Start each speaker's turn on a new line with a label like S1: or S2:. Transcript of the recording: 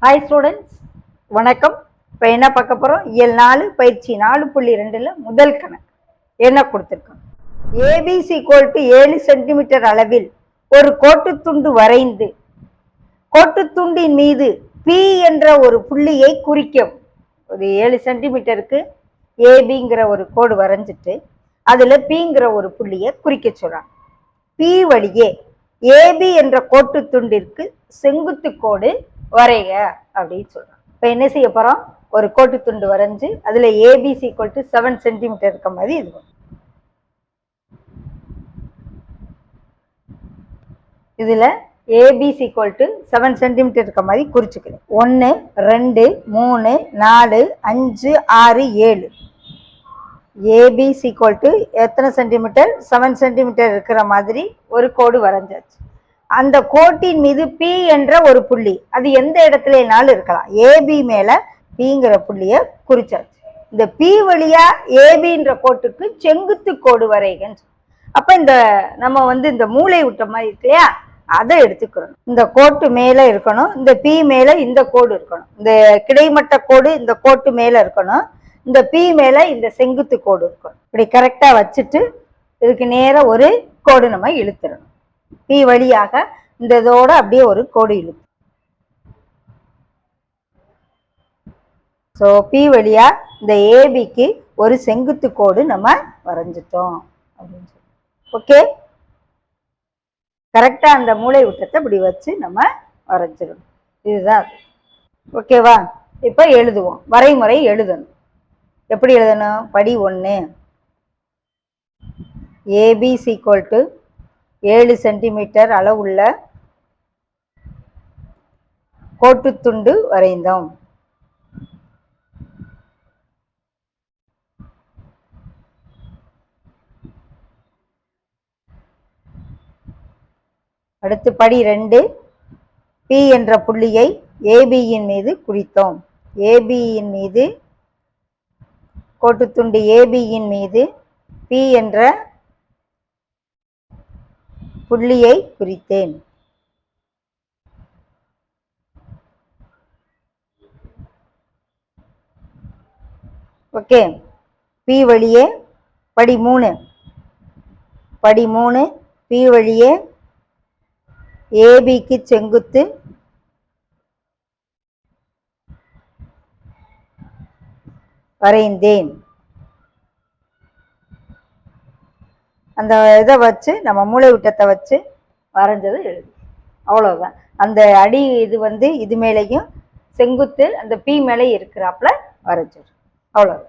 S1: Hi students, வணக்கம். இப்போ என்ன பார்க்க போகிறோம்? இயல் 4 பயிற்சி 4.2ல் முதல் கணக்கு என்ன கொடுத்துருக்கோம்? ஏபிசி = 7 சென்டிமீட்டர் அளவில் ஒரு கோட்டுத்துண்டு வரைந்து கோட்டுத்துண்டின் மீது பி என்ற ஒரு புள்ளியை குறிக்கும். ஒரு 7 சென்டிமீட்டருக்கு ஏபிங்கிற ஒரு கோடு வரைஞ்சிட்டு அதில் பிங்கிற ஒரு புள்ளியை குறிக்க சொல்கிறாங்க. பி வழியே ஏபி என்ற கோட்டுத்துண்டிற்கு செங்குத்து கோடு வரைக அப்படின்னு சொல்றாங்க. இப்ப என்ன செய்ய போறோம்? ஒரு கோட்டு துண்டு வரைஞ்சு அதுல ஏபிசி = 7 சென்டிமீட்டர் இருக்க மாதிரி இது இதுல ஏபிசி = 7 சென்டிமீட்டர் இருக்க மாதிரி குறிச்சுக்கிறேன். 1 2 3 4 5 6 7 ஏபிசி = எத்தனை சென்டிமீட்டர்? 7 சென்டிமீட்டர் இருக்கிற மாதிரி ஒரு கோடு வரைஞ்சாச்சு. அந்த கோட்டின் மீது பி என்ற ஒரு புள்ளி, அது எந்த இடத்துலனாலும் இருக்கலாம். ஏபி மேல பிங்கிற புள்ளிய குறிச்சாச்சு. இந்த பி வழியா ஏபின்ற கோட்டுக்கு செங்குத்து கோடு வரைகன்னு. அப்ப இந்த நம்ம இந்த மூளை விட்ட மாதிரி இருக்கு இல்லையா, அதை எடுத்துக்கிறோம். இந்த கோட்டு மேல இருக்கணும், இந்த பி மேல இந்த கோடு இருக்கணும். இந்த கிடைமட்ட கோடு இந்த கோட்டு மேல இருக்கணும், இந்த பி மேல இந்த செங்குத்து கோடு இருக்கணும். இப்படி கரெக்டா வச்சுட்டு இதுக்கு நேர ஒரு கோடு நம்ம இழுத்துறணும். பி வழியாக இந்த இதோட அப்படியே ஒரு கோடு இழுத்து, ஸோ பி வழியா இந்த ஏபிக்கு ஒரு செங்குத்து கோடு நம்ம வரைஞ்சிட்டோம் அப்படின்னு சொல்லி. ஓகே, கரெக்டா அந்த மூளை விட்டத்தை இப்படி வச்சு நம்ம வரைஞ்சிடணும். இதுதான் ஓகேவா? இப்ப எழுதுவோம். வரைமுறை எழுதணும். எப்படி எழுதணும்? படி 1, ஏபிசி = 7 சென்டிமீட்டர் அளவுள்ள கோட்டுத்துண்டு வரைந்தோம். அடுத்து படி 2, பி என்ற புள்ளியை ஏபியின் மீது குறித்தோம். ஏபியின் மீது கோட்டுத்துண்டு ஏபியின் மீது பி என்ற புள்ளியை குறித்தேன். ஓகே, பி வழியே படி 3 பி வழியே ஏபிக்கு செங்குத்து வரைந்தேன். அந்த இதை வச்சு நம்ம மூளை விட்டத்தை வச்சு வரைஞ்சது எழுது. அவ்வளவுதான். அந்த அடி இது இது மேலேயும் செங்குத்து அந்த பி மேலே இருக்கிறாப்புல வரைஞ்சிடும். அவ்வளவு.